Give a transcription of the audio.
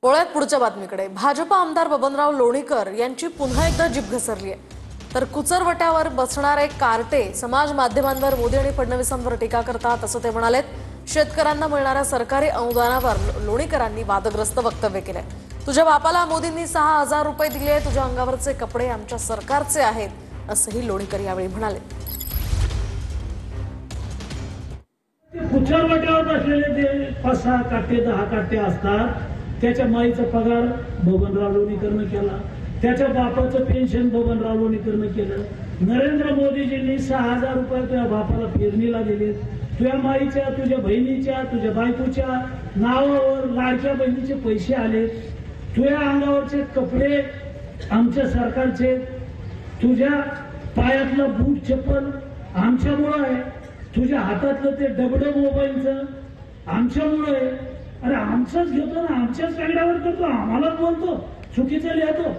वळूयात पुढच्या बातमीकडे। भाजपा आमदार बबनराव लोणीकर यांची पुन्हा एकदा जीभ घसरली आहे। तर कुचरवट्यावर बसणारे कार्टे समाज माध्यमांवर मोदी आणि फडणवीसांवर टीका करतात असं ते म्हणालेत। शेतकऱ्यांना मिळणाऱ्या सरकारी अनुदानावर लोणीकरांनी वादग्रस्त वक्तव्य केले। तुझ्या बापाला मोदींनी 6000 रुपये दिले, तुझ्या अंगावरचे कपडे आमच्या सरकारचे आहेत असंही लोणीकर यावेळी म्हणाले। कुचरवट्यावर बसलेले जे 5-6 काटे 10 काटे असतात, त्याच्या माईचा पगार बबनराव लोणीकरनं केला, त्याच्या बापाचं पेन्शन बबनराव लोणीकरनं केलं। नरेंद्र मोदीजींनी 6000 रुपये तुझ्या बापाला पेरणीला दिले। तुझ्या माईच्या, तुझ्या बहिणीच्या, तुझ्या बायकोच्या नावावर लाडक्या बहिणीचे पैसे आले। तुझ्या अंगावरचे कपडे आमच्या सरकारचे, तुझ्या पायातलं बूट चप्पल आमच्यामुळं आहे, तुझ्या हातातलं ते डबडं मोबाईलचं आमच्यामुळं आहे। अरे आमचंच घेतो ना, आमच्याच कागदावर करतो, आम्हालाच बोलतो, चुकीचं लिहितो।